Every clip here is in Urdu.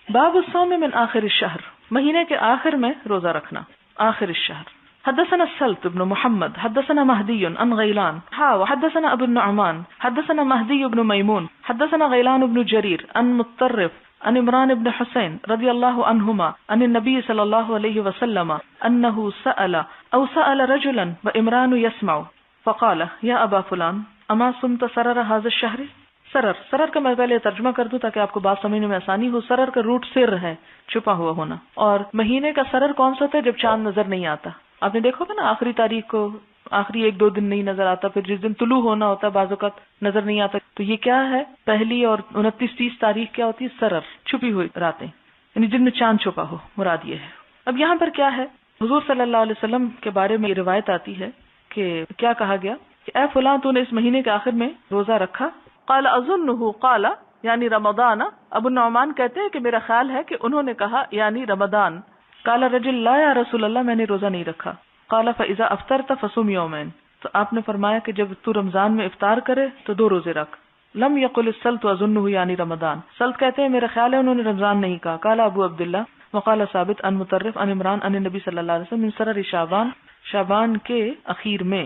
باب الصوم من آخر الشہر، مہینے کے آخر میں روزہ رکھنا، آخر الشہر۔ حدثنا السلط بن محمد حدثنا مهدي عن غيلان وحدثنا ابو النعمان حدثنا مهدي بن ميمون حدثنا غيلان بن جرير عن مطرف عن عمران بن حسين رضي الله عنهما عن النبي صلى الله عليه وسلم انه سأل رجلا وعمران يسمع فقال يا ابا فلان اما صمت سرر هذا الشهر۔ سرر کا میں پہلے ترجمہ کر دوں تاکہ آپ کو بات سمجھنے میں آسانی ہو۔ سرر کا روٹ سر ہے، چھپا ہوا ہونا، اور مہینے کا سرر کون سا ہوتا ہے؟ جب چاند نظر نہیں آتا۔ آپ نے دیکھا ہوگا نا، آخری تاریخ کو آخری 1-2 دن نہیں نظر آتا، پھر جس دن طلوع ہونا ہوتا ہے بعض اوقات نظر نہیں آتا۔ تو یہ کیا ہے؟ پہلی اور 29-30 تاریخ کیا ہوتی ہے؟ سرر، چھپی ہوئی راتیں، یعنی جن میں چاند چھپا ہو، مراد یہ ہے۔ اب یہاں پر کیا ہے؟ حضور صلی اللہ علیہ وسلم کے بارے میں یہ روایت آتی ہے کہ کیا کہا گیا کہ اے فلاں تو نے اس مہینے کے آخر میں روزہ رکھا؟ قال اظنه قال یعنی رمضان۔ ابو النعمان کہتے ہیں کہ میرا خیال ہے کہ انہوں نے کہا یعنی رمضان۔ قال رجل لا یا رسول اللہ، میں نے روزہ نہیں رکھا۔ قال فاذا افطرت فصم یومین، تو آپ نے فرمایا کہ جب تو رمضان میں افطار کرے تو 2 روزے رکھ۔ لم یقل السلط اظنه یعنی رمضان، سلط کہتے ہیں میرا خیال ہے انہوں نے رمضان نہیں کہا۔ قال ابو عبداللہ وقال ثابت عن مطرف عن عمران عن النبی صلی اللہ علیہ وسلم من سرر شعبان، شعبان کے اخیر میں،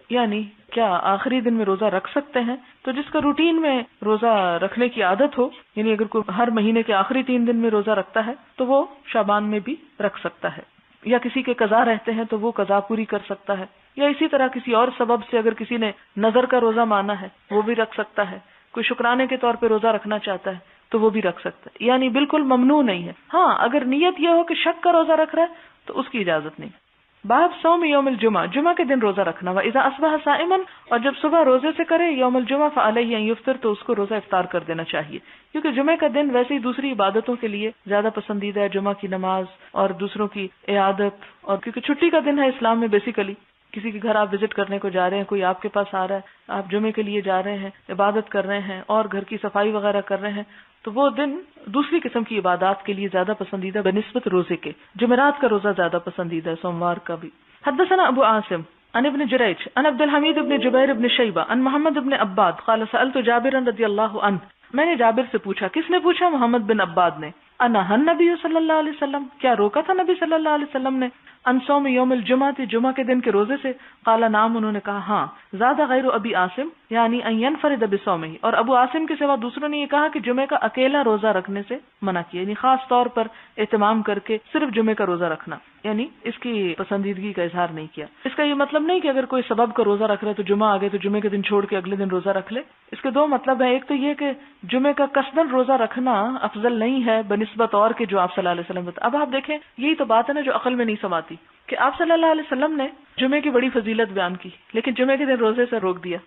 یعنی کیا آخری دن میں روزہ رکھ سکتے ہیں؟ تو جس کا روٹین میں روزہ رکھنے کی عادت ہو، یعنی اگر کوئی ہر مہینے کے آخری 3 دن میں روزہ رکھتا ہے تو وہ شعبان میں بھی رکھ سکتا ہے، یا کسی کے قضا رہتے ہیں تو وہ قضا پوری کر سکتا ہے، یا اسی طرح کسی اور سبب سے اگر کسی نے نظر کا روزہ مانا ہے وہ بھی رکھ سکتا ہے، کوئی شکرانے کے طور پہ روزہ رکھنا چاہتا ہے تو وہ بھی رکھ سکتا ہے، یعنی بالکل ممنوع نہیں ہے۔ ہاں اگر نیت یہ ہو کہ شک کا روزہ رکھ رہا ہے تو اس کی اجازت نہیں۔ باب صوم یوم الجمعہ، جمعہ کے دن روزہ رکھنا۔ وَإِذَا أَصْبَحَ صَائِمًا، اور جب صبح روزے سے کرے یوم الجمعہ فعلیہ ان یفطر، تو اس کو روزہ افطار کر دینا چاہیے، کیونکہ جمعہ کا دن ویسے ہی دوسری عبادتوں کے لیے زیادہ پسندیدہ ہے، جمعہ کی نماز اور دوسروں کی عیادت، اور کیونکہ چھٹی کا دن ہے اسلام میں بیسیکلی، کسی کے گھر آپ وزٹ کرنے کو جا رہے ہیں، کوئی آپ کے پاس آ رہا ہے، آپ جمعے کے لیے جا رہے ہیں، عبادت کر رہے ہیں اور گھر کی صفائی وغیرہ کر رہے ہیں، تو وہ دن دوسری قسم کی عبادات کے لیے زیادہ پسندیدہ بنسبت روزے کے۔ جمعرات کا روزہ زیادہ پسندیدہ ہے، سوموار کا بھی۔ حدثنا ابو عاصم عن ابن جریج عن عبد الحمید بن جبیر بن شیبہ عن محمد بن عباد قال سألت جابر رضی اللہ عنہ، میں نے جابر سے پوچھا، کس نے پوچھا؟ محمد بن عباد نے۔ انہا النبی صلی اللہ علیہ وسلم، کیا روکا تھا نبی صلی اللہ علیہ وسلم نے ان صوم یوم الجمعہ، جمعہ کے دن کے روزے سے؟ قال نعم، انہوں نے کہا ہاں۔ زاد غیر ابی عاصم یعنی ان ينفرد بصومه، اور ابو عاصم کے سوا دوسروں نے یہ کہا کہ جمعے کا اکیلا روزہ رکھنے سے منع کیا، یعنی خاص طور پر اہتمام کر کے صرف جمعے کا روزہ رکھنا، یعنی اس کی پسندیدگی کا اظہار نہیں کیا۔ اس کا یہ مطلب نہیں کہ اگر کوئی سبب کا روزہ رکھ رہا ہے تو جمعہ آ گئے تو جمعے کے دن چھوڑ کے اگلے دن روزہ رکھ لے۔ اس کے 2 مطلب ہیں، ایک تو یہ کہ جمعے کا قصدن روزہ رکھنا افضل نہیں ہے بنسبت اور کہ جو آپ صلی اللہ علیہ وسلم اب آپ دیکھیں یہی تو بات ہے نا جو عقل میں نہیں سماتی، کہ آپ صلی اللہ علیہ وسلم نے جمعے کی بڑی فضیلت بیان کی لیکن جمعے کے دن روزے سے روک دیا،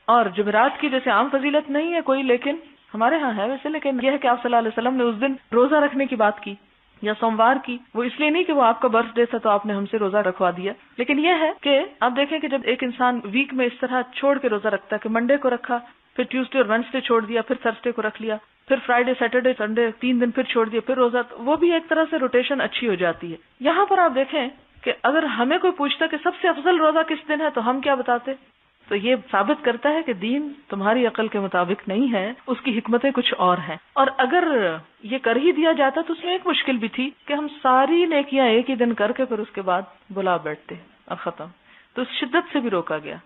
اور جمعرات کی جیسے عام فضیلت نہیں ہے کوئی، لیکن ہمارے ہاں ہے ویسے، لیکن یہ ہے کہ آپ صلی اللہ علیہ وسلم نے اس دن روزہ رکھنے کی بات کی، یا سوموار کی، وہ اس لیے نہیں کہ وہ آپ کا برتھ ڈے تھا تو آپ نے ہم سے روزہ رکھوا دیا، لیکن یہ ہے کہ آپ دیکھیں کہ جب ایک انسان ویک میں اس طرح چھوڑ کے روزہ رکھتا ہے کہ منڈے کو رکھا، پھر ٹیوزڈے اور وینسڈے چھوڑ دیا، پھر تھرسڈے کو رکھ لیا، پھر فرائیڈے سیٹرڈے سنڈے 3 دن پھر چھوڑ دیا، پھر روزہ، وہ بھی ایک طرح سے روٹیشن اچھی ہو جاتی ہے۔ یہاں پر آپ دیکھیں کہ اگر ہمیں کوئی پوچھتا کہ سب سے افضل روزہ کس دن ہے تو ہم کیا بتاتے؟ تو یہ ثابت کرتا ہے کہ دین تمہاری عقل کے مطابق نہیں ہے، اس کی حکمتیں کچھ اور ہیں، اور اگر یہ کر ہی دیا جاتا تو اس میں ایک مشکل بھی تھی کہ ہم ساری نیکیاں ایک ہی دن کر کے پھر اس کے بعد بلا بیٹھتے اور ختم، تو اس شدت سے بھی روکا گیا۔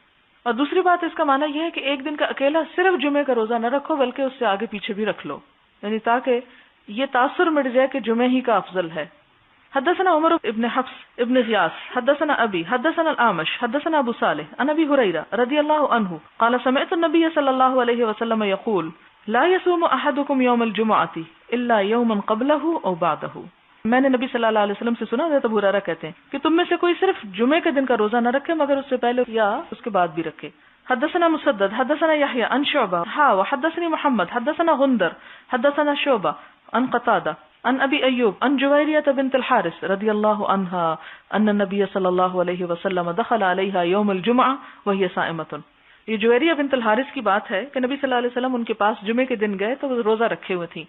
اور دوسری بات اس کا معنی یہ ہے کہ ایک دن کا اکیلا صرف جمعے کا روزہ نہ رکھو بلکہ اس سے آگے پیچھے بھی رکھ لو، یعنی تاکہ یہ تاثر مٹ جائے کہ جمعے ہی کا افضل ہے۔ حدثنا عمر ابن حفص ابن غیاث حدثنا ابی حدثنا الاعمش حدثنا ابو صالح عن ابی ہریرہ رضی اللہ عنہ قال سمعت النبی صلی اللہ علیہ وسلم یقول لا يصوم احدكم يوم الجمعة الا يوما قبله او بعده۔ میں نے نبی صلی اللہ علیہ وسلم سے سنا، حضرت ابو ہریرہ کہتے ہیں کہ تم میں سے کوئی صرف جمعے کے دن کا روزہ نہ رکھے مگر اس سے پہلے یا اس کے بعد بھی رکھے۔ حدثنا مسدد حدثنا يحيى عن شعبہ وحدثني محمد حدثنا غندر حدثنا شعبہ عن قتادہ عن ابی ایوب عن جویریہ بنت الحارث رضی اللہ عنہا ان النبی صلی اللہ علیہ وسلم دخل علیہا یوم الجمعہ وہی صائمۃ۔ یہ جویریہ بنت الحارث کی بات ہے کہ نبی صلی اللہ علیہ وسلم ان کے پاس جمعے کے دن گئے تو وہ روزہ رکھے ہوئے تھیں۔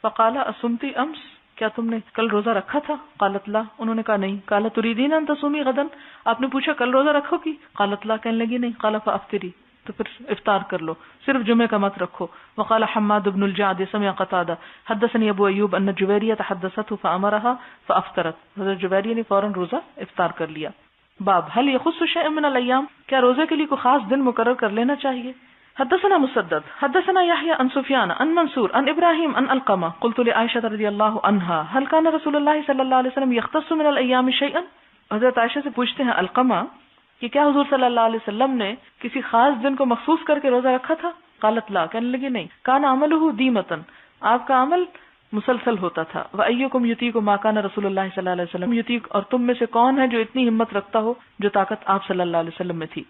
فقال اصمتی امس، کیا تم نے کل روزہ رکھا تھا؟ قالت لا، انہوں نے کہا نہیں۔ قال تريدين ان تصومي غدا، آپ نے پوچھا کل روزہ رکھو گی؟ قالت لا، کہنے لگی نہیں۔ قال فافطری، تو پھر افطار کر لو، صرف جمعے کا مت رکھو. وقال حماد بن الجعد سمع قتادہ حدثني ابو ایوب ان جویریہ حدثته فامرها فافطرت. حضرت جویریہ نے فوراً روزہ افطار کر لیا. باب هل يخص شيء من الايام، کیا روزے کے لیے کوئی خاص دن مقرر کر لینا چاہیے؟ حدثنا مسدد حدثنا يحيى عن سفيان عن منصور عن ابراهيم عن القمة قلت لعائشة رضي الله عنها هل كان رسول الله صلى الله عليه وسلم يختص من الايام شيئا. حضرت عائشہ سے پوچھتے ہیں القمہ کہ کیا حضور صلی اللہ علیہ وسلم نے کسی خاص دن کو مخصوص کر کے روزہ رکھا تھا؟ قالت لا، کہنے لگی نہیں. کان عمله دیمتن، آپ کا عمل مسلسل ہوتا تھا. وَأَيُّكُمْ يُطِيقُ مَا كَانَ رسول اللہ صلی اللہ علیہ وسلم يُطِيقُ، اور تم میں سے کون ہے جو اتنی ہمت رکھتا ہو جو طاقت آپ صلی اللہ علیہ وسلم میں تھی.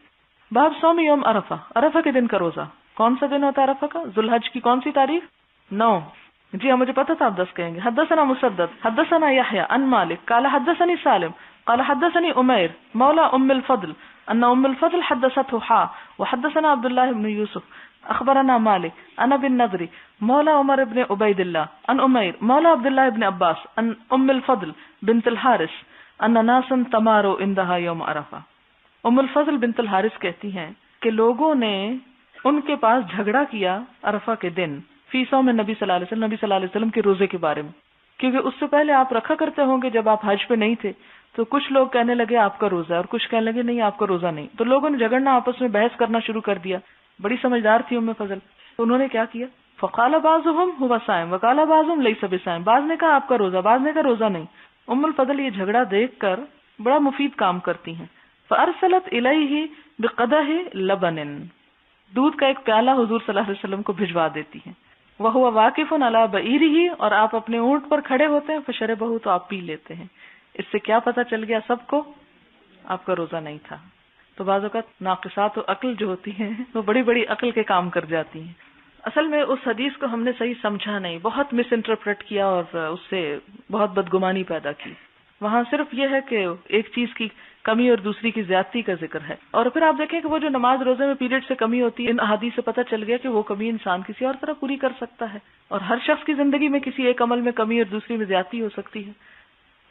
باب صوم یوم عرفہ، عرفہ کے دن کا روزہ. کون سا دن ہوتا ہے عرفہ کا؟ ذو الحج کی کون سی تاریخ؟ 9. جی ہاں مجھے پتا تھا آپ 10 کہیں گے. حدثنا مسدد حدثنا یحییٰ عن مالک قال حدثني سالم قال حدثني عمیر مولى ام الفضل ان ام الفضل حدثته حا وحدثنا عبد الله بن يوسف اخبرنا مالك انا بن نضر مولى عمر بن عبید اللہ عن عمیر مولى عبد الله بن عباس ان ام الفضل بنت الحارث ان ناسا تماروا عندها يوم عرفہ. ام الفضل بنت الحارث کہتی ہیں کہ لوگوں نے ان کے پاس جھگڑا کیا عرفہ کے دن فی صوم نبی صلی اللہ علیہ وسلم، نبی صلی اللہ علیہ وسلم کے روزے کے بارے میں، کیونکہ اس سے پہلے آپ رکھا کرتے ہوں گے جب آپ حج پہ نہیں تھے. تو کچھ لوگ کہنے لگے آپ کا روزہ ہے اور کچھ کہنے لگے نہیں آپ کا روزہ نہیں. تو لوگوں نے جھگڑنا آپس میں بحث کرنا شروع کر دیا. بڑی سمجھدار تھی ام فضل. تو انہوں نے کیا کیا؟ فقال بعضهم هو صائم وقال بعضهم ليس بصائم، بعض نے کہا آپ کا روزہ، بعض نے کہا روزہ نہیں. ام الفضل یہ جھگڑا دیکھ کر بڑا مفید کام کرتی ہیں. فارسلت الیہ بقدح لبن، دودھ کا ایک پیالہ حضور صلی اللہ علیہ وسلم کو بھجوا دیتی ہیں. وہو واقف علی بعیرہ، اور آپ اپنے اونٹ پر کھڑے ہوتے ہیں. فشربہ، تو آپ پی لیتے ہیں. اس سے کیا پتہ چل گیا سب کو؟ آپ کا روزہ نہیں تھا. تو بعض اوقات ناقصات و عقل جو ہوتی ہیں وہ بڑی بڑی عقل کے کام کر جاتی ہیں. اصل میں اس حدیث کو ہم نے صحیح سمجھا نہیں، بہت مس انٹرپریٹ کیا اور اس سے بہت بدگمانی پیدا کی. وہاں صرف یہ ہے کہ ایک چیز کی کمی اور دوسری کی زیادتی کا ذکر ہے. اور پھر آپ دیکھیں کہ وہ جو نماز روزے میں پیریڈ سے کمی ہوتی ہے، ان احادیث سے پتہ چل گیا کہ وہ کمی انسان کسی اور طرح پوری کر سکتا ہے، اور ہر شخص کی زندگی میں کسی ایک عمل میں کمی اور دوسری میں زیادتی ہو سکتی ہے.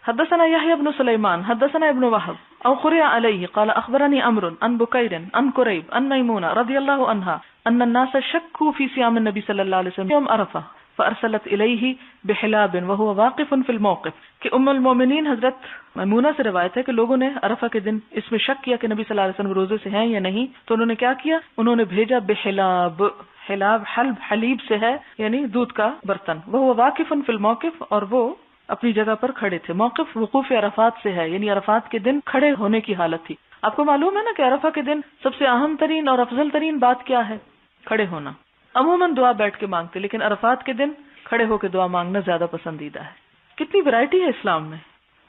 حدثنا يحيى بن سليمان حدثنا ابن وهب او قرئ عليه قال اخبرني عمرو عن بكير عن كريب عن ميمونة رضي الله عنها ان الناس شكوا في صيام النبي صلى الله عليه وسلم يوم عرفة فارسلت اليه بحلاب وهو واقف في الموقف. کہ ام المومنین حضرت میمونہ سے روایت ہے کہ لوگوں نے عرفہ کے دن اس میں شک کیا کہ نبی صلی اللہ علیہ وسلم روزے سے ہیں یا نہیں. تو انہوں نے کیا کیا؟ انہوں نے بھیجا بحلاب، حلاب حلب حلیب سے ہے یعنی دودھ کا برتن. وہ واقف فی الموقف، اور وہ اپنی جگہ پر کھڑے تھے. موقف وقوف عرفات سے ہے یعنی عرفات کے دن کھڑے ہونے کی حالت تھی. آپ کو معلوم ہے نا کہ عرفہ کے دن سب سے اہم ترین اور افضل ترین بات کیا ہے؟ کھڑے ہونا. عموماً دعا بیٹھ کے مانگتے، لیکن عرفات کے دن کھڑے ہو کے دعا مانگنا زیادہ پسندیدہ ہے. کتنی ویرائٹی ہے اسلام میں.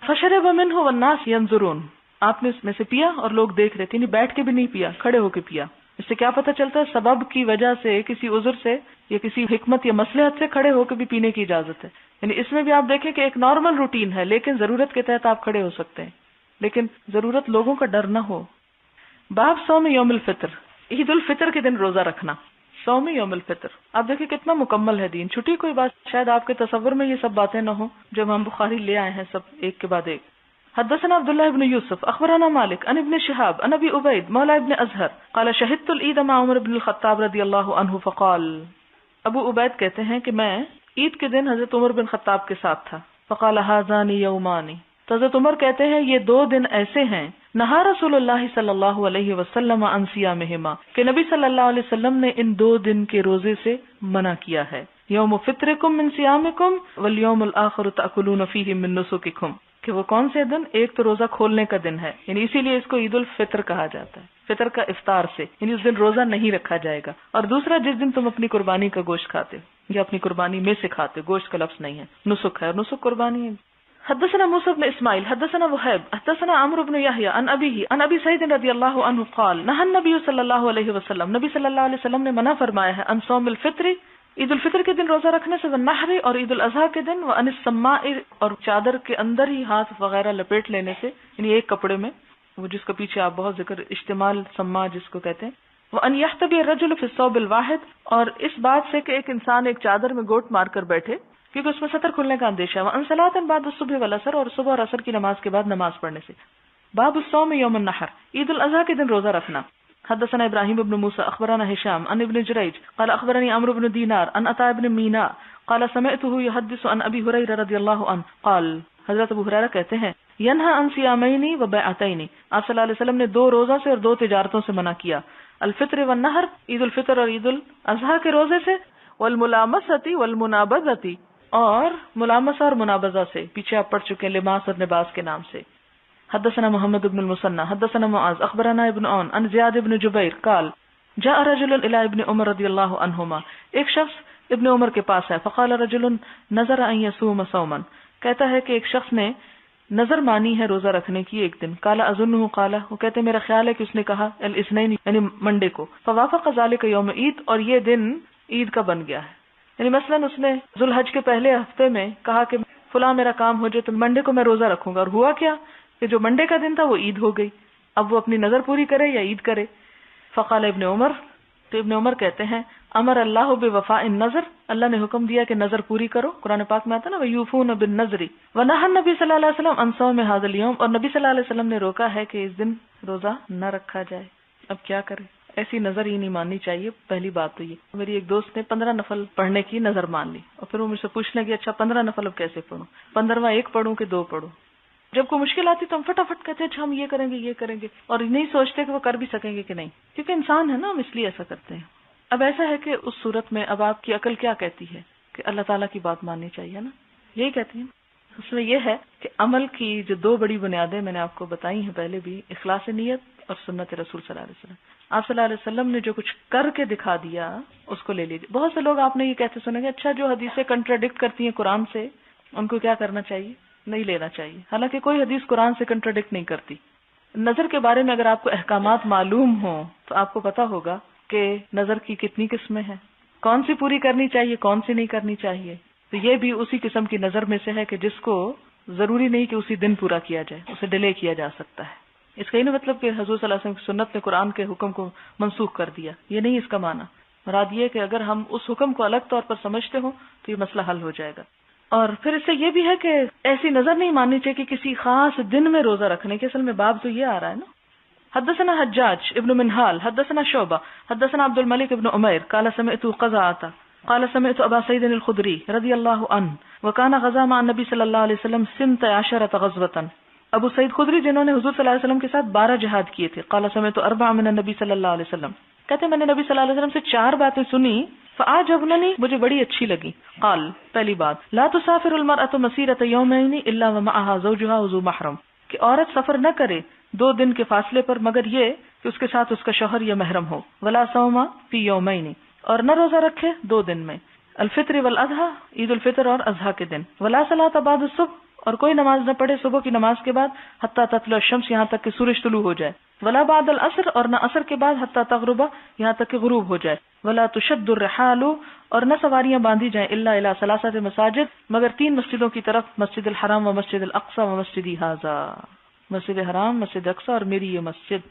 فشرب منہ والناس ينظرون، آپ نے اس میں سے پیا اور لوگ دیکھ رہے تھے، یعنی بیٹھ کے بھی نہیں پیا، کھڑے ہو کے پیا. اس سے کیا پتہ چلتا ہے؟ سبب کی وجہ سے، کسی عذر سے یا کسی حکمت یا مصلحت سے کھڑے ہو کے بھی پینے کی اجازت ہے. یعنی اس میں بھی آپ دیکھیں کہ ایک نارمل روٹین ہے، لیکن ضرورت کے تحت آپ کھڑے ہو سکتے ہیں، لیکن ضرورت لوگوں کا ڈر نہ ہو. باب صوم یوم الفطر، عید الفطر کے دن روزہ رکھنا. صوم یوم الفطر، آپ دیکھیں کتنا مکمل ہے دین. چھٹی کوئی بات شاید آپ کے تصور میں یہ سب باتیں نہ ہوں جو امام بخاری لے آئے ہیں سب ایک کے بعد ایک. حدثنا عبداللہ ابن یوسف اخبرنا مالک عن ابن شہاب عن ابی عبید مولا ابن ازہر قال شہدت العید مع عمر بن الخطاب رضی اللہ عنہ فقال. ابو عبید کہتے ہیں کہ میں عید کے دن حضرت عمر بن خطاب کے ساتھ تھا. فقال هذان یومان، تو حضرت عمر کہتے ہیں یہ 2 دن ایسے ہیں نہا رسول اللہ صلی اللہ علیہ وسلم عن صیامہما، کہ نبی صلی اللہ علیہ وسلم نے ان 2 دن کے روزے سے منع کیا ہے. یوم فطرکم من صیامکم والیوم الاخر تأکلون فیہ من نسککم، کہ وہ کون سے دن؟ ایک تو روزہ کھولنے کا دن ہے، یعنی اسی لیے اس کو عید الفطر کہا جاتا ہے، فطر کا افطار سے، یعنی اس دن روزہ نہیں رکھا جائے گا. اور دوسرا جس دن تم اپنی قربانی کا گوشت کھاتے ہو یا اپنی قربانی میں سے کھاتے، گوشت کا لفظ نہیں ہے، نسک ہے، اور نسک قربانی ہے. حدثنا موسى بن اسماعيل حدثنا وهيب حدثنا عمرو بن يحيى عن ابيه عن ابي سعيد رضي الله عنه قال نهى النبي صلى الله عليه وسلم، نبی صلی اللہ علیہ وسلم نے منع فرمایا ہے عن صوم الفطر، عید الفطر کے دن روزہ رکھنے سے، والنحر، اور عید الاضحیٰ کے دن، وعن السماء، اور چادر کے اندر ہی ہاتھ وغیرہ لپیٹ لینے سے، یعنی ایک کپڑے میں، وہ جس کا پیچھے آپ بہت ذکر اشتمال سما جس کو کہتے ہیں. وان يحتبي الرجل في الثوب الواحد، اور اس بات سے کہ ایک انسان ایک چادر میں گوٹ مار کر بیٹھے کیونکہ اس میں سطر کھلنے کا اندیشہ ہے. وان صلاۃ بعد الصبح والعصر، اور صبح اور عصر کی نماز کے بعد نماز پڑھنے سے. باب الصوم یوم النحر، عید الاضحیٰ کے دن روزہ رکھنا. حدثنا ابراہیم بن موسى اخبرنا هشام عن ابن جریج قال اخبرني عمرو بن دینار عن عطاء بن مینا قال سمعته يحدث عن ابی ہریرہ رضی اللہ عنہ قال، حضرت ابو ہریرہ کہتے ہیں ینہا عن صیامین و بیعتین، آپ صلی اللہ علیہ وسلم نے 2 روزہ سے اور 2 تجارتوں سے منع کیا، الفطر والنحر، عید الفطر اور عید الاضحیٰ کے روزے سے، والملامسۃ والمنابذۃ، اور ملامسہ اور منابذہ سے، پیچھے آپ پڑھ چکے ہیں لباس اور لباس کے نام سے۔ حدثنا محمد بن المثنى حدثنا معاذ اخبرنا ابن عون عن زیاد بن جبیر قال جاء رجل الى ابن عمر رضی اللہ عنہما، ایک شخص ابن عمر کے پاس ہے، فقال رجل نظر ان يصوم صوما، کہتا ہے کہ ایک شخص نے نظر مانی ہے روزہ رکھنے کی ایک دن، قال اظنه قال، وہ کہتے میرا خیال ہے کہ اس نے کہا الاثنين یعنی منڈے کو، فوافق ذلك یوم عید، اور یہ دن عید کا بن گیا ہے، یعنی مثلا اس نے ذوالحج کے پہلے ہفتے میں کہا کہ فلاں میرا کام ہو جائے تو منڈے کو میں روزہ رکھوں گا، اور ہوا کیا کہ جو منڈے کا دن تھا وہ عید ہو گئی، اب وہ اپنی نظر پوری کرے یا عید کرے۔ فقال ابن عمر، تو ابن عمر کہتے ہیں امر اللہ بوفاء النظر، اللہ نے حکم دیا کہ نظر پوری کرو، قرآن پاک میں آتا نا وَيُوفُونَ بِالنَّذْرِ، وَنَهَى النبی صلی اللہ علیہ وسلم عن صوم هذا اليوم، اور نبی صلی اللہ علیہ وسلم نے روکا ہے کہ اس دن روزہ نہ رکھا جائے۔ اب کیا کرے، ایسی نظر ہی نہیں ماننی چاہیے۔ پہلی بات تو یہ، میری ایک دوست نے 15 نفل پڑھنے کی نظر مان لی، اور پھر وہ مجھ سے پوچھنے لگی اچھا 15 نفل اب کیسے پڑھوں، 15واں ایک پڑھوں کہ 2 پڑھوں؟ جب کوئی مشکل آتی تو ہم فٹافٹ کہتے ہیں اچھا ہم یہ کریں گے اور نہیں سوچتے کہ وہ کر بھی سکیں گے کہ نہیں، کیونکہ انسان ہے نا، ہم اس لیے ایسا کرتے ہیں۔ اب ایسا ہے کہ اس صورت میں اب آپ کی عقل کیا کہتی ہے کہ اللہ تعالیٰ کی بات ماننی چاہیے نا، یہی کہتی ہے۔ اس میں یہ ہے کہ عمل کی جو 2 بڑی بنیادیں میں نے آپ کو بتائی ہیں پہلے بھی، اخلاص نیت اور سنت رسول صلی اللہ علیہ وسلم۔ آپ صلی اللہ علیہ وسلم نے جو کچھ کر کے دکھا دیا اس کو لے لیجیے۔ بہت سے لوگ آپ نے یہ کہتے سنے گے اچھا جو حدیثیں کنٹراڈکٹ کرتی ہیں قرآن سے ان کو کیا کرنا چاہیے، نہیں لینا چاہیے، حالانکہ کوئی حدیث قرآن سے کنٹراڈکٹ نہیں کرتی۔ نظر کے بارے میں اگر آپ کو احکامات معلوم ہوں تو آپ کو پتا ہوگا کہ نظر کی کتنی قسمیں ہیں، کون سی پوری کرنی چاہیے، کون سی نہیں کرنی چاہیے۔ تو یہ بھی اسی قسم کی نظر میں سے ہے کہ جس کو ضروری نہیں کہ اسی دن پورا کیا جائے، اسے ڈیلے کیا جا سکتا ہے۔ اس کا یہ نہیں مطلب کہ حضور صلی اللہ علیہ وسلم کی سنت نے قرآن کے حکم کو منسوخ کر دیا، یہ نہیں اس کا معنی۔ مراد یہ کہ اگر ہم اس حکم کو الگ طور پر سمجھتے ہوں تو یہ مسئلہ حل ہو جائے گا۔ اور پھر اس سے یہ بھی ہے کہ ایسی نظر نہیں ماننی چاہیے کہ کسی خاص دن میں روزہ رکھنے کے، اصل میں باب تو یہ آ رہا ہے نا۔ حدثنا حجاج ابن منہال حدثنا شعبہ حدثنا عبد الملک ابن عمیر قال سمعت قزعة قال سمعت ابا سعید الخدری رضی اللہ عنہ وكان غزا مع النبی صلی اللہ علیہ وسلم 12 غزوة، ابو سعید خدری جنہوں نے حضور صلی اللہ علیہ وسلم کے ساتھ 12 جہاد کیے تھے، قال سمعت 4 من النبی صلی اللہ علیہ وسلم، کہتے میں نے نبی صلی اللہ علیہ وسلم سے 4 باتیں سنی، فاعجبنی مجھے بڑی اچھی لگی۔ قال، پہلی بات لا تسافر المرأة مسیرة یومین الا ومعها زوجها ذو محرم، کہ عورت سفر نہ کرے 2 دن کے فاصلے پر مگر یہ کہ اس کے ساتھ اس کا شوہر یا محرم ہو، ولا صوم فی یومین، اور نہ روزہ رکھے 2 دن میں، الفطر والاضحیٰ عید الفطر اور اضحیٰ کے دن، ولا صلاۃ بعد الصبح، اور کوئی نماز نہ پڑھے صبح کی نماز کے بعد، حتی تطلع الشمس یہاں تک کہ سورج طلوع ہو جائے، ولا بعد العصر، اور نہ عصر کے بعد، حتی تغرب یہاں تک کہ غروب ہو جائے، ولا تشد الرحال، اور نہ سواریاں باندھی جائیں، الا الی 3 مساجد، مگر 3 مسجدوں کی طرف، مسجد الحرام و مسجد الاقصی و مسجدی ھذا، مسجد حرام، مسجد اقصی اور میری یہ مسجد۔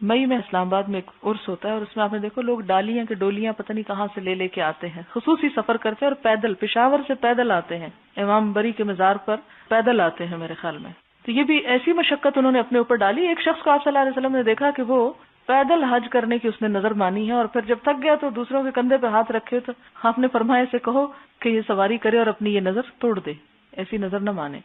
مئی میں اسلام آباد میں ایک عرس ہوتا ہے اور اس میں آپ نے دیکھو لوگ ڈالیاں کے ڈولیاں پتہ نہیں کہاں سے لے کے آتے ہیں، خصوصی سفر کرتے ہیں اور پیدل، پشاور سے پیدل آتے ہیں، امام بری کے مزار پر پیدل آتے ہیں میرے خیال میں۔ تو یہ بھی ایسی مشقت انہوں نے اپنے اوپر ڈالی۔ ایک شخص کو آپ صلی اللہ علیہ وسلم نے دیکھا کہ وہ پیدل حج کرنے کی اس نے نظر مانی ہے، اور پھر جب تھک گیا تو دوسروں کے کندھے پہ ہاتھ رکھے، تو آپ نے فرمایا اسے کہو کہ یہ سواری کرے اور اپنی یہ نظر توڑ دے، ایسی نظر نہ مانے۔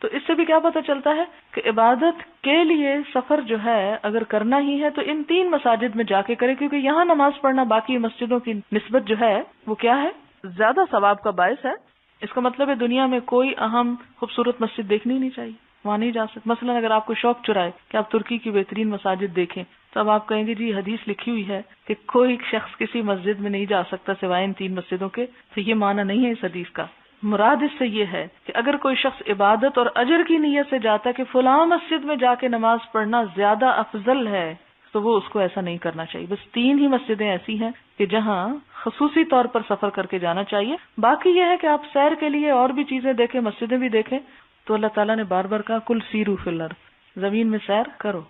تو اس سے بھی کیا پتہ چلتا ہے کہ عبادت کے لیے سفر جو ہے اگر کرنا ہی ہے تو ان 3 مساجد میں جا کے کرے، کیونکہ یہاں نماز پڑھنا باقی مسجدوں کی نسبت جو ہے وہ کیا ہے، زیادہ ثواب کا باعث ہے۔ اس کا مطلب ہے دنیا میں کوئی اہم خوبصورت مسجد دیکھنی نہیں چاہیے، وہاں نہیں جا سکتے۔ مثلا اگر آپ کو شوق چرائے کہ آپ ترکی کی بہترین مساجد دیکھیں تو اب آپ کہیں گے جی حدیث لکھی ہوئی ہے کہ کوئی شخص کسی مسجد میں نہیں جا سکتا سوائے ان 3 مسجدوں کے، تو یہ معنی نہیں ہے اس حدیث کا۔ مراد اس سے یہ ہے کہ اگر کوئی شخص عبادت اور اجر کی نیت سے جاتا ہے کہ فلاں مسجد میں جا کے نماز پڑھنا زیادہ افضل ہے، تو وہ اس کو ایسا نہیں کرنا چاہیے۔ بس 3 ہی مسجدیں ایسی ہیں کہ جہاں خصوصی طور پر سفر کر کے جانا چاہیے۔ باقی یہ ہے کہ آپ سیر کے لیے اور بھی چیزیں دیکھیں، مسجدیں بھی دیکھیں، تو اللہ تعالیٰ نے بار بار کہا کل سیرو فی الارض، زمین میں سیر کرو۔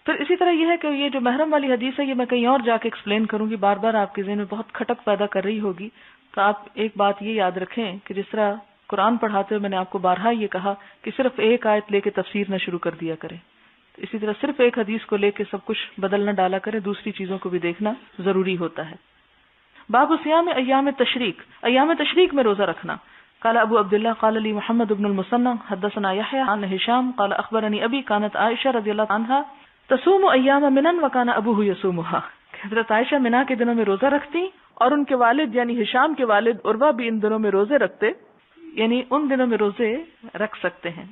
پھر اسی طرح یہ ہے کہ یہ جو محرم والی حدیث ہے یہ میں کہیں اور جا کے ایکسپلین کروں گی، بار بار آپ کے ذہن میں بہت کھٹک پیدا کر رہی ہوگی۔ تو آپ ایک بات یہ یاد رکھیں کہ جس طرح قرآن پڑھاتے ہوئے میں نے آپ کو بارہا یہ کہا کہ صرف ایک آیت لے کے تفسیر نہ شروع کر دیا کریں، اسی طرح صرف ایک حدیث کو لے کے سب کچھ بدل نہ ڈالا کرے، دوسری چیزوں کو بھی دیکھنا ضروری ہوتا ہے۔ باب صیام ایام تشریق، ایام تشریق میں روزہ رکھنا۔ قال ابو عبد الله قال لي محمد بن المثنى حدثنا يحيى عن هشام قال اخبرني ابي كانت عائشة رضي الله عنها تصوم ایام منن وكان ابوه يصومها، حضرت عائشہ منا کے دنوں میں روزہ رکھتی اور ان کے والد یعنی ہشام کے والد عروہ بھی ان دنوں میں روزے رکھتے، یعنی ان دنوں میں روزے رکھ سکتے ہیں۔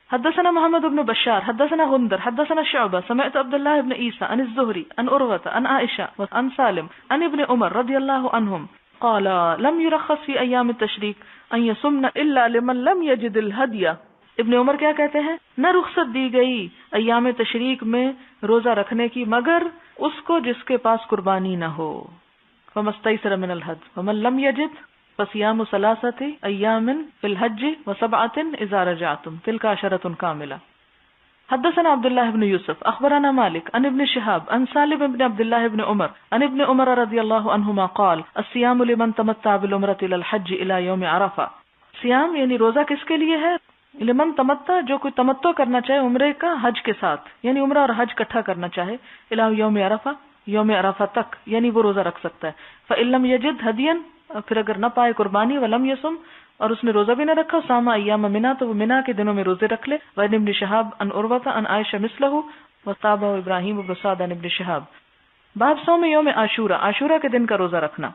حدثنا محمد بن بشار حدثنا غندر حدثنا شعبہ سمعت عبد الله بن عيسى عن الزهري عن عروة عن عائشة عن سالم عن ابن عمر رضي الله عنهم قال لم يرخص في ایام التشریق ان يصمن الا لمن لم يجد الهدي۔ ابن عمر کیا کہتے ہیں؟ نہ رخصت دی گئی ایام تشریق میں روزہ رکھنے کی مگر اس کو جس کے پاس قربانی نہ ہو۔ فمستيسر من الهدي ومن لم يجد فصيام ثلاثة أيام في الحج وسبعة إذا رجعتم تلك عشرة كاملة۔ حدثنا عبد الله بن يوسف اخبرنا مالك عن ابن شهاب عن سالم بن عبد الله بن عمر عن ابن عمر رضي الله عنهما قال الصيام لمن تمتع بالعمرة الى الحج الى يوم عرفة۔ صيام یعنی روزہ کس کے لیے ہے؟ لمن تمتع، جو کوئی تمتع کرنا چاہے عمرے کا حج کے ساتھ، یعنی عمرہ اور حج اکٹھا کرنا چاہے، الى یوم عرفہ، یوم عرفہ تک، یعنی وہ روزہ رکھ سکتا ہے۔ فإن لم يجد هديا، پھر اگر نہ پائے قربانی، ولم يصم، اور اس نے روزہ بھی نہ رکھا، ساما ایام منا، تو وہ منا کے دنوں میں روزے رکھ لے۔ وعن ابن شہاب عن عروہ عن عائشہ مثلہ وتابع ابراہیم بن سعد عن ابن شہاب۔ باب صوم یوم عاشورہ، عاشورہ کے دن کا روزہ رکھنا۔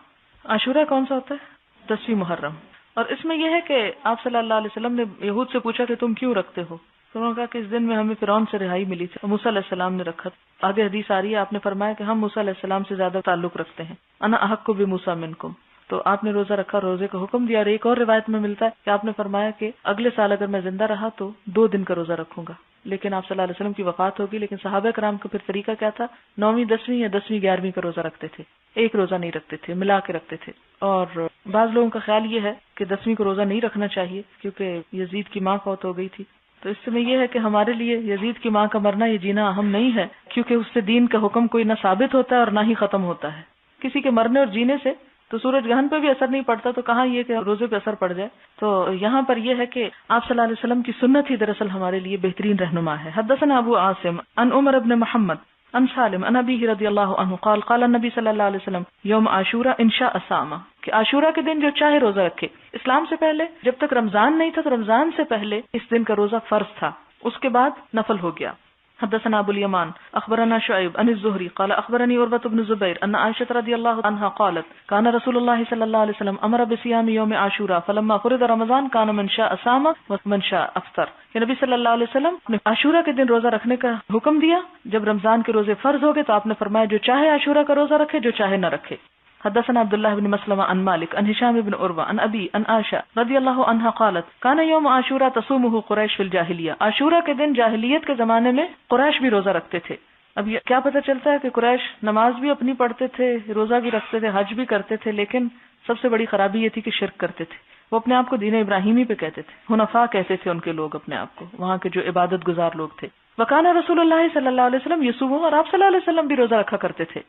عاشورہ کون سا ہوتا ہے؟ 10 محرم۔ اور اس میں یہ ہے کہ آپ صلی اللہ علیہ وسلم نے یہود سے پوچھا کہ تم کیوں رکھتے ہو؟ تو انہوں نے کہا کہ اس دن میں ہمیں فرعون سے رہائی ملی تھی، موسیٰ علیہ السلام نے رکھا۔ آگے حدیث آ رہی ہے، آپ نے فرمایا کہ ہم موسیٰ علیہ السلام سے زیادہ تعلق رکھتے ہیں، انا احق بموسیٰ منکم۔ تو آپ نے روزہ رکھا، روزے کا حکم دیا۔ اور ایک اور روایت میں ملتا ہے کہ آپ نے فرمایا کہ اگلے سال اگر میں زندہ رہا تو 2 دن کا روزہ رکھوں گا، لیکن آپ صلی اللہ علیہ وسلم کی وفات ہوگی۔ لیکن صحابہ کرام کا پھر طریقہ کیا تھا؟ 9ویں 10ویں یا 10ویں 11ویں کا روزہ رکھتے تھے، ایک روزہ نہیں رکھتے تھے، ملا کے رکھتے تھے۔ اور بعض لوگوں کا خیال یہ ہے کہ 10ویں کو روزہ نہیں رکھنا چاہیے کیونکہ یزید کی ماں فوت ہو گئی تھی۔ تو اس میں یہ ہے کہ ہمارے لیے یزید کی ماں کا مرنا یہ جینا اہم نہیں ہے، کیونکہ اس سے دین کا حکم کوئی نہ ثابت ہوتا ہے اور نہ ہی ختم ہوتا ہے۔ کسی کے مرنے اور جینے سے تو سورج گرہن پہ بھی اثر نہیں پڑتا، تو کہاں یہ کہ روزے پہ اثر پڑ جائے۔ تو یہاں پر یہ ہے کہ آپ صلی اللہ علیہ وسلم کی سنت ہی دراصل ہمارے لیے بہترین رہنما ہے۔ حدثنا ابو عاصم عن عمر بن محمد عن سالم عن ابیہ رضی اللہ عنہ قال قال النبی صلی اللہ علیہ وسلم یوم عاشورہ ان شاء صام، کہ عاشورہ کے دن جو چاہے روزہ رکھے۔ اسلام سے پہلے جب تک رمضان نہیں تھا تو رمضان سے پہلے اس دن کا روزہ فرض تھا، اس کے بعد نفل ہو گیا۔ حدثنا ابو الیمان اخبرنا شعیب عن الزہری قال اخبرنی عروۃ بن زبیر ان عائشہ رضی اللہ عنہا قالت کان رسول اللہ صلی اللہ علیہ وسلم امر بصیام یوم عاشورہ فلما فرض رمضان کان من شاء صام ومن شاء افطر، کہ نبی صلی اللہ علیہ وسلم نے عاشورہ کے دن روزہ رکھنے کا حکم دیا۔ جب رمضان کے روزے فرض ہو گئے تو آپ نے فرمایا جو چاہے عاشورہ کا روزہ رکھے، جو چاہے نہ رکھے۔ حدثنا عبد الله بن مسلمة عن مالك عن هشام بن عروة عن أبي عن عائشة رضي الله عنها قالت كان يوم عاشوراء تصومه قریش في الجاهلية، عاشورہ کے دن جاہلیت کے زمانے میں قریش بھی روزہ رکھتے تھے۔ اب یہ کیا پتہ چلتا ہے کہ قریش نماز بھی اپنی پڑھتے تھے، روزہ بھی رکھتے تھے، حج بھی کرتے تھے، لیکن سب سے بڑی خرابی یہ تھی کہ شرک کرتے تھے۔ وہ اپنے آپ کو دین ابراہیمی پہ کہتے تھے، حنفاء کہتے تھے ان کے لوگ اپنے آپ کو، وہاں کے جو عبادت گزار لوگ تھے۔ وکان رسول اللہ صلی اللہ علیہ وسلم یصوم، اور آپ صلی اللہ علیہ وسلم بھی روزہ رکھا کرتے تھے۔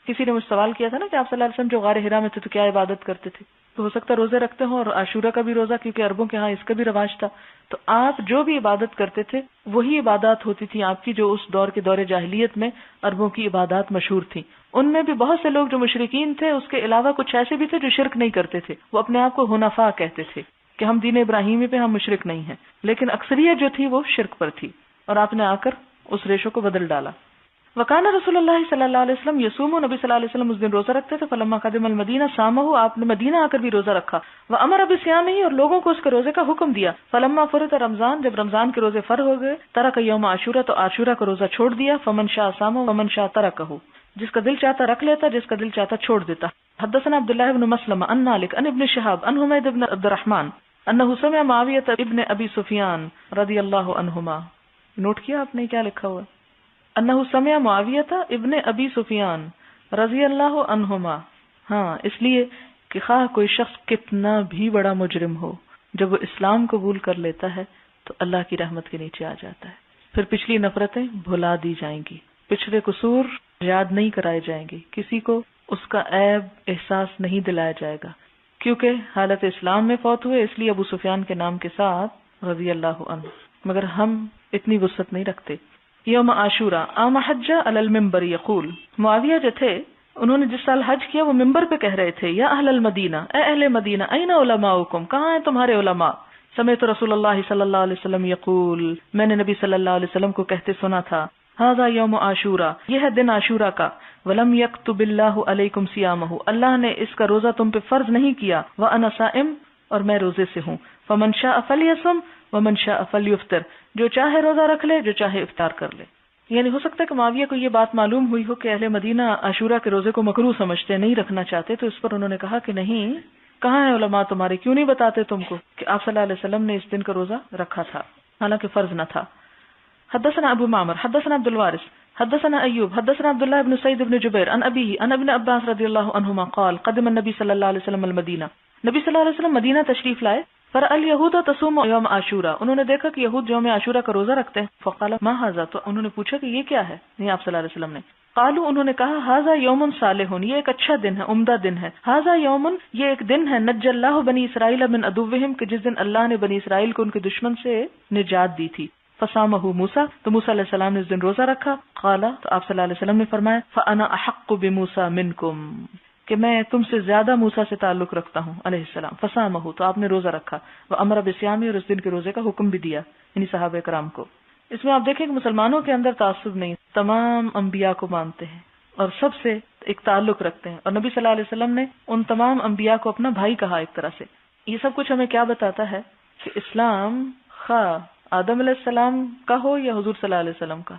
کسی نے مجھ سوال کیا تھا نا کہ آپ صلی اللہ علیہ وسلم جو غار حرا میں تھے تو کیا عبادت کرتے تھے؟ تو ہو سکتا ہے روزے رکھتے ہوں، اور عاشورہ کا بھی روزہ، کیونکہ عربوں کے ہاں اس کا بھی رواج تھا۔ تو آپ جو بھی عبادت کرتے تھے وہی عبادات ہوتی تھی آپ کی جو اس دور کے دور جاہلیت میں عربوں کی عبادات مشہور تھیں۔ ان میں بھی بہت سے لوگ جو مشرکین تھے، اس کے علاوہ کچھ ایسے بھی تھے جو شرک نہیں کرتے تھے، وہ اپنے آپ کو حنفاء کہتے تھے کہ ہم دین ابراہیمی پہ ہم مشرک نہیں ہیں، لیکن اکثریت جو تھی وہ شرک پر تھی، اور آپ نے آ کر اس ریشو کو بدل ڈالا۔ وکان رسول اللہ صلی اللہ علیہ وسلم یصوم، نبی صلی اللہ علیہ وسلم اس دن روزہ رکھتے تھے۔ فلما قدم المدینہ صامہ، آپ نے مدینہ آ کر بھی روزہ رکھا۔ وامر بصیامہ، اور لوگوں کو اس کے روزے کا حکم دیا۔ فلما فرض رمضان، جب رمضان کے روزے فرض ہو گئے، ترک یوم عاشورہ، تو عاشورہ کا روزہ چھوڑ دیا۔ فمن شاء صام ومن شاء ترکہ، جس کا دل چاہتا رکھ لیتا، جس کا دل چاہتا چھوڑ دیتا۔ حدثنا عبد الله بن مسلمة عن مالك عن ابن شهاب عن حميد بن عبد الرحمن انه سمع معاوية ابن ابي سفيان رضي الله عنهما، نوٹ کیا آپ نے کیا لکھا ہوا؟ انه سمع معاویہ ابن ابی سفیان رضی اللہ عنہما، ہاں اس لیے کہ خواہ کوئی شخص کتنا بھی بڑا مجرم ہو، جب وہ اسلام قبول کر لیتا ہے تو اللہ کی رحمت کے نیچے آ جاتا ہے، پھر پچھلی نفرتیں بھلا دی جائیں گی، پچھلے قصور یاد نہیں کرائے جائیں گے، کسی کو اس کا عیب احساس نہیں دلایا جائے گا، کیونکہ حالت اسلام میں فوت ہوئے، اس لیے ابو سفیان کے نام کے ساتھ رضی اللہ عنہ۔ مگر ہم اتنی وسعت نہیں رکھتے۔ یوم عاشورہ عام حج علی المنبر یقول، معاویہ جو تھے انہوں نے جس سال حج کیا وہ ممبر پہ کہہ رہے تھے، یا اہل المدینہ، اے اہل مدینہ، این علماؤکم، کہاں ہیں تمہارے علماء؟ سمعت رسول اللہ صلی اللہ علیہ وسلم یقول، میں نے نبی صلی اللہ علیہ وسلم کو کہتے سنا تھا، ھذا یوم عاشورہ، یہ ہے دن عاشورہ کا، ولم یکتب اللہ علیکم صیامہ، اللہ نے اس کا روزہ تم پہ فرض نہیں کیا، وانا صائم، اور میں روزے سے ہوں، فمن شاء فلیصم ومن شاء فلیفطر، جو چاہے روزہ رکھ لے، جو چاہے افطار کر لے۔ یعنی ہو سکتا ہے کہ معاویہ کو یہ بات معلوم ہوئی ہو کہ اہل مدینہ عاشورہ کے روزے کو مکروہ سمجھتے، نہیں رکھنا چاہتے، تو اس پر انہوں نے کہا کہ نہیں، کہاں ہیں علماء تمہارے، کیوں نہیں بتاتے تم کو کہ آپ صلی اللہ علیہ وسلم نے اس دن کا روزہ رکھا تھا حالانکہ فرض نہ تھا۔ حدثنا ابو معمر حدثنا عبد الوارث حدثنا ایوب حدثنا عبد الله بن سعید بن جبیر عن ابیہ عن ابن عباس رضی اللہ عنہما قال قدم النبی صلی اللہ علیہ وسلم المدینہ، نبی صلی اللہ علیہ وسلم مدینہ تشریف لائے، فرأى اليهود تصوم یوم عاشورہ، انہوں نے دیکھا کہ یہود یوم عاشورہ کا روزہ رکھتے ہیں، فقال ما ھذا، تو انہوں نے پوچھا کہ یہ کیا ہے، نہیں آپ صلی اللہ علیہ وسلم نے، قالوا انہوں نے کہا ھذا یوم صالح، یہ ایک اچھا دن ہے، عمدہ دن ہے، ھذا یوم، یہ ایک دن ہے، نجى اللہ بنی اسرائیل من عدوهم، کہ جس دن اللہ نے بنی اسرائیل کو ان کے دشمن سے نجات دی تھی، فصامہ موسیٰ، تو موسیٰ علیہ السلام نے اس دن روزہ رکھا، قال، تو آپ صلی اللہ علیہ وسلم نے فرمایا فانا احق بموسیٰ منکم، کہ میں تم سے زیادہ موسیٰ سے تعلق رکھتا ہوں علیہ السلام، فصامہ، تو آپ نے روزہ رکھا، وامر بصیامہ، اور اس دن کے روزے کا حکم بھی دیا یعنی صحابہ کرام کو۔ اس میں آپ دیکھیں کہ مسلمانوں کے اندر تعصب نہیں، تمام انبیاء کو مانتے ہیں اور سب سے ایک تعلق رکھتے ہیں، اور نبی صلی اللہ علیہ وسلم نے ان تمام انبیاء کو اپنا بھائی کہا ایک طرح سے۔ یہ سب کچھ ہمیں کیا بتاتا ہے کہ اسلام خواہ آدم علیہ السلام کا ہو یا حضور صلی اللہ علیہ وسلم کا،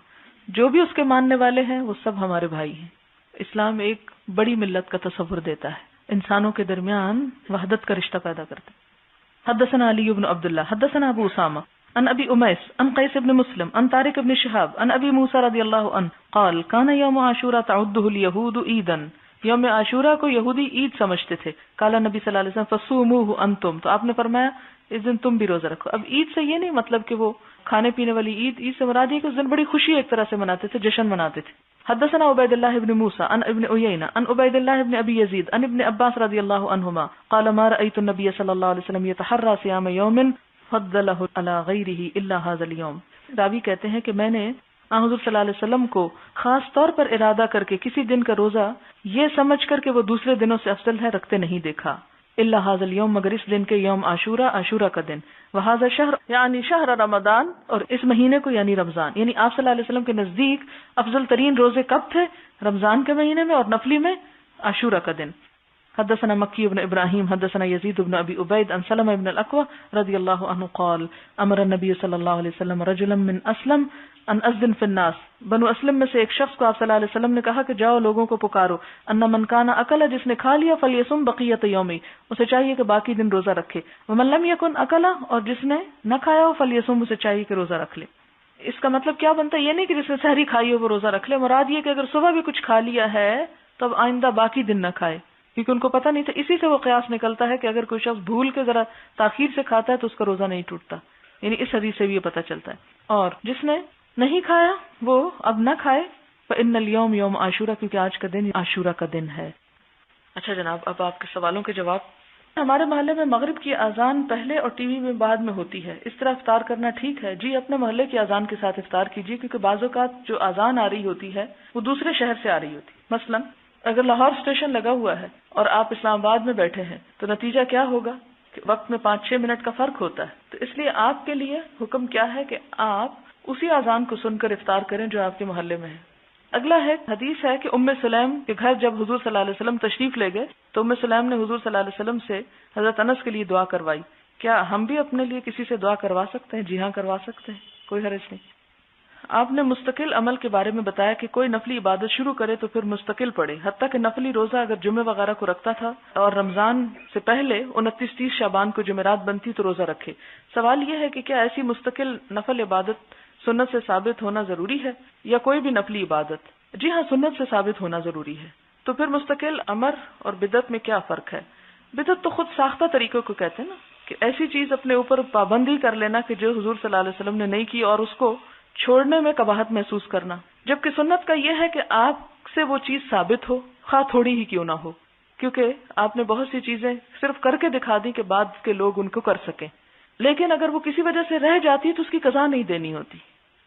جو بھی اس کے ماننے والے ہیں وہ سب ہمارے بھائی ہیں۔ اسلام ایک بڑی ملت کا تصور دیتا ہے، انسانوں کے درمیان وحدت کا رشتہ پیدا کرتا ہے۔ حدثنا علی بن عبداللہ حدثنا ابو اسامہ عن ابی امیس عن قیس بن مسلم عن طارق بن شہاب عن ابی موسیٰ رضی اللہ عنہ قال کان یوم عاشورہ تعدہ الیہود عیدا، یوم عاشورہ کو یہودی عید سمجھتے تھے، قال نبی صلی اللہ علیہ وسلم فصوموہ انتم، تو آپ نے فرمایا اس دن تم بھی روزہ رکھو۔ اب عید سے یہ نہیں مطلب کہ وہ کھانے پینے والی عید، عید سے مراد یہ کہ اس دن بڑی خوشی ایک طرح سے مناتے تھے، جشن مناتے تھے۔ حدثنا عبید اللہ بن موسیٰ عن ابن عیینہ عن عبید اللہ بن ابی یزید عن ابن عباس رضی اللہ عنہما قال ما رأیت النبی صلی اللہ علیہ وسلم یتحرى صیام یوم فضلہ علی غیرہ الا ھذا اليوم، راوی کہتے ہیں کہ میں نے حضور صلی اللہ علیہ وسلم کو خاص طور پر ارادہ کر کے کسی دن کا روزہ یہ سمجھ کر کہ وہ دوسرے دنوں سے افضل ہے رکھتے نہیں دیکھا، الا ھذا اليوم، مگر اس دن کے یوم عاشورہ، عاشورہ کا دن، وھذا شہر یعنی شہر رمضان، اور اس مہینے کو یعنی رمضان، یعنی آپ صلی اللہ علیہ وسلم کے نزدیک افضل ترین روزے کب تھے؟ رمضان کے مہینے میں، اور نفلی میں عاشورہ کا دن۔ حدثنا مکی بن ابراہیم حدثنا یزید بن ابی عبید عن سلمہ بن الاکوع رضی اللہ عنہ قال امر النبی صلی اللہ علیہ وسلم رجلا من اسلم ان اذن فی الناس، بنو اسلم میں سے ایک شخص کو آپ صلی اللہ علیہ وسلم نے کہا کہ جاؤ لوگوں کو پکارو، ان من کان اکل، جس نے کھا لیا، فلیصم بقیۃ یومی، اسے چاہیے کہ باقی دن روزہ رکھے، ومن لم یکن اکل، اور جس نے نہ کھایا ہو، فلیصم، اسے چاہیے کہ روزہ رکھ لے۔ اس کا مطلب کیا بنتا ہے؟ یہ نہیں کہ جس نے سحری کھائی ہو وہ روزہ رکھ لے، مراد یہ کہ اگر صبح بھی کچھ کھا لیا ہے تو اب آئندہ باقی دن نہ کھائے، کیونکہ ان کو پتہ نہیں تھا۔ اسی سے وہ قیاس نکلتا ہے کہ اگر کوئی شخص بھول کے ذرا تاخیر سے کھاتا ہے تو اس کا روزہ نہیں ٹوٹتا، یعنی اس حدیث سے بھی یہ پتہ چلتا ہے۔ اور جس نے نہیں کھایا وہ اب نہ کھائے، فإن اليوم یوم عاشورہ، کیونکہ آج کا دن عاشورہ کا دن ہے۔ اچھا جناب، اب آپ کے سوالوں کے جواب۔ ہمارے محلے میں مغرب کی اذان پہلے اور ٹی وی میں بعد میں ہوتی ہے، اس طرح افطار کرنا ٹھیک ہے؟ جی، اپنے محلے کی اذان کے ساتھ افطار کیجیے، کیونکہ بعض اوقات جو اذان آ رہی ہوتی ہے وہ دوسرے شہر سے آ رہی ہوتی ہے۔ مثلا اگر لاہور اسٹیشن لگا ہوا ہے اور آپ اسلام آباد میں بیٹھے ہیں تو نتیجہ کیا ہوگا کہ وقت میں 5-6 منٹ کا فرق ہوتا ہے، تو اس لیے آپ کے لیے حکم کیا ہے کہ آپ اسی اذان کو سن کر افطار کریں جو آپ کے محلے میں ہے۔ اگلا ہے، حدیث ہے کہ ام سلیم کے گھر جب حضور صلی اللہ علیہ وسلم تشریف لے گئے تو ام سلیم نے حضور صلی اللہ علیہ وسلم سے حضرت انس کے لیے دعا کروائی۔ کیا ہم بھی اپنے لیے کسی سے دعا کروا سکتے ہیں؟ جی ہاں، کروا سکتے ہیں، کوئی حرج نہیں۔ آپ نے مستقل عمل کے بارے میں بتایا کہ کوئی نفلی عبادت شروع کرے تو پھر مستقل پڑھے، حتیٰ کہ نفلی روزہ اگر جمعے وغیرہ کو رکھتا تھا اور رمضان سے پہلے 29-30 شعبان کو جمعرات بنتی تو روزہ رکھے۔ سوال یہ ہے کہ کیا ایسی مستقل نفل عبادت سنت سے ثابت ہونا ضروری ہے یا کوئی بھی نفلی عبادت؟ جی ہاں، سنت سے ثابت ہونا ضروری ہے۔ تو پھر مستقل امر اور بدعت میں کیا فرق ہے؟ بدعت تو خود ساختہ طریقوں کو کہتے ہیں نا، کہ ایسی چیز اپنے اوپر پابندی کر لینا کہ جو حضور صلی اللہ علیہ وسلم نے نہیں کی اور اس کو چھوڑنے میں قباحت محسوس کرنا، جبکہ سنت کا یہ ہے کہ آپ سے وہ چیز ثابت ہو، خواہ تھوڑی ہی کیوں نہ ہو، کیونکہ آپ نے بہت سی چیزیں صرف کر کے دکھا دی کہ بعد کے لوگ ان کو کر سکیں، لیکن اگر وہ کسی وجہ سے رہ جاتی ہے تو اس کی قضا نہیں دینی ہوتی۔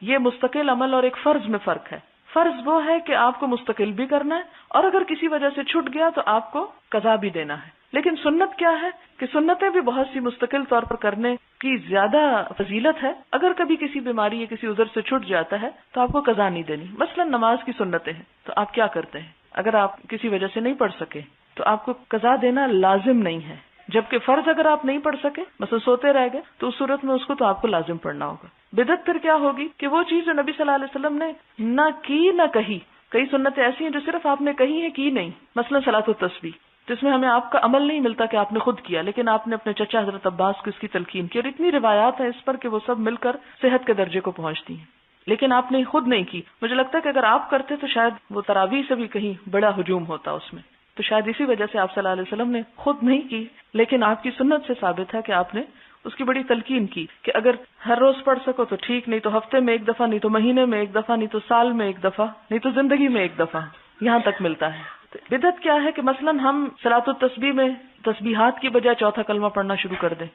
یہ مستقل عمل اور ایک فرض میں فرق ہے. فرض وہ ہے کہ آپ کو مستقل بھی کرنا ہے اور اگر کسی وجہ سے چھوٹ گیا تو آپ کو قضا بھی دینا ہے. لیکن سنت کیا ہے کہ سنتیں بھی بہت سی مستقل طور پر کرنے کی زیادہ فضیلت ہے. اگر کبھی کسی بیماری یا کسی عذر سے چھوٹ جاتا ہے تو آپ کو قضا نہیں دینی. مثلا نماز کی سنتیں ہیں تو آپ کیا کرتے ہیں؟ اگر آپ کسی وجہ سے نہیں پڑھ سکے تو آپ کو قضا دینا لازم نہیں ہے. جبکہ فرض اگر آپ نہیں پڑھ سکے، مثلا سوتے رہ گئے، تو اس صورت میں اس کو تو آپ کو لازم پڑھنا ہوگا. بدعت پھر کیا ہوگی کہ وہ چیز جو نبی صلی اللہ علیہ وسلم نے نہ کی نہ کہی. کئی سنتیں ایسی ہیں جو صرف آپ نے کہی ہے، کی نہیں. مثلا صلاۃ التسبیح، جس میں ہمیں آپ کا عمل نہیں ملتا کہ آپ نے خود کیا، لیکن آپ نے اپنے چچا حضرت عباس کو اس کی تلقین کی، اور اتنی روایات ہیں اس پر کہ وہ سب مل کر صحت کے درجے کو پہنچتی ہیں. لیکن آپ نے خود نہیں کی. مجھے لگتا ہے کہ اگر آپ کرتے تو شاید وہ تراویح سے بھی کہیں بڑا ہجوم ہوتا اس میں. تو شاید اسی وجہ سے آپ صلی اللہ علیہ وسلم نے خود نہیں کی، لیکن آپ کی سنت سے ثابت ہے کہ آپ نے اس کی بڑی تلقین کی کہ اگر ہر روز پڑھ سکو تو ٹھیک، نہیں تو ہفتے میں ایک دفعہ، نہیں تو مہینے میں ایک دفعہ، نہیں تو سال میں ایک دفعہ، نہیں تو زندگی میں ایک دفعہ، یہاں تک ملتا ہے. بدعت کیا ہے کہ مثلا ہم صلاۃ التسبیح میں تسبیحات کی بجائے چوتھا کلمہ پڑھنا شروع کر دیں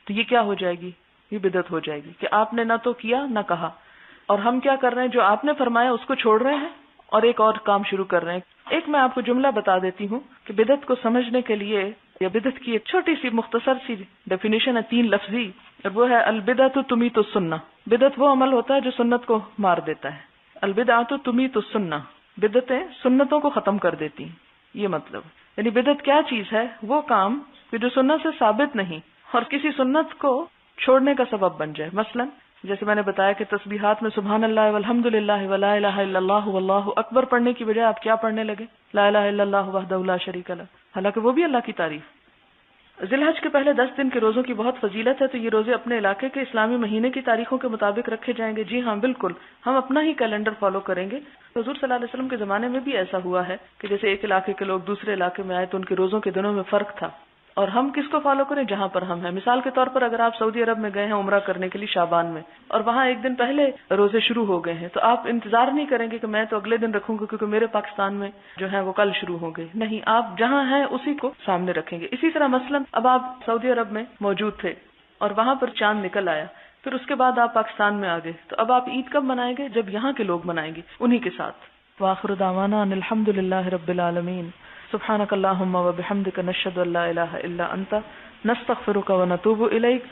تو یہ کیا ہو جائے گی؟ یہ بدعت ہو جائے گی کہ آپ نے نہ تو کیا نہ کہا، اور ہم کیا کر رہے ہیں؟ جو آپ نے فرمایا اس کو چھوڑ رہے ہیں اور ایک اور کام شروع کر رہے ہیں. ایک میں آپ کو جملہ بتا دیتی ہوں کہ بدعت کو سمجھنے کے لیے، یا بدعت کی ایک چھوٹی سی مختصر سی ڈیفینیشن ہے 3 لفظی، اور وہ ہے البدعۃ تمیت السنہ. بدعت وہ عمل ہوتا ہے جو سنت کو مار دیتا ہے. البدعۃ تمیت السنہ، بدعتیں سنتوں کو ختم کر دیتی ہیں. یہ مطلب یعنی بدعت کیا چیز ہے؟ وہ کام کہ جو سنت سے ثابت نہیں اور کسی سنت کو چھوڑنے کا سبب بن جائے. مثلا جیسے میں نے بتایا کہ تسبیحات میں سبحان اللہ والحمد للہ ولا الہ الا اللہ واللہ اکبر پڑھنے کی بجائے آپ کیا پڑھنے لگے؟ لا الہ الا اللہ وحدہ لا شریک لہ، حالانکہ وہ بھی اللہ کی تعریف. ذی الحج کے پہلے 10 دن کے روزوں کی بہت فضیلت ہے، تو یہ روزے اپنے علاقے کے اسلامی مہینے کی تاریخوں کے مطابق رکھے جائیں گے. جی ہاں بالکل، ہم اپنا ہی کیلنڈر فالو کریں گے. حضور صلی اللہ علیہ وسلم کے زمانے میں بھی ایسا ہوا ہے کہ جیسے ایک علاقے کے لوگ دوسرے علاقے میں آئے تو ان کے روزوں کے دنوں میں فرق تھا، اور ہم کس کو فالو کریں؟ جہاں پر ہم ہیں. مثال کے طور پر اگر آپ سعودی عرب میں گئے ہیں عمرہ کرنے کے لیے شعبان میں، اور وہاں ایک دن پہلے روزے شروع ہو گئے ہیں، تو آپ انتظار نہیں کریں گے کہ میں تو اگلے دن رکھوں گا کیونکہ میرے پاکستان میں جو ہے وہ کل شروع ہو گئے. نہیں، آپ جہاں ہیں اسی کو سامنے رکھیں گے. اسی طرح مثلا اب آپ سعودی عرب میں موجود تھے اور وہاں پر چاند نکل آیا، پھر اس کے بعد آپ پاکستان میں آ گئے، تو اب آپ عید کب منائیں گے؟ جب یہاں کے لوگ منائیں گے انہی کے ساتھ. وآخر دعوانا ان الحمد للہ رب العالمین. سبحانک اللہم وبحمدک نشہد ان لا الہ الا انت نستغفرک ونتوب الیک.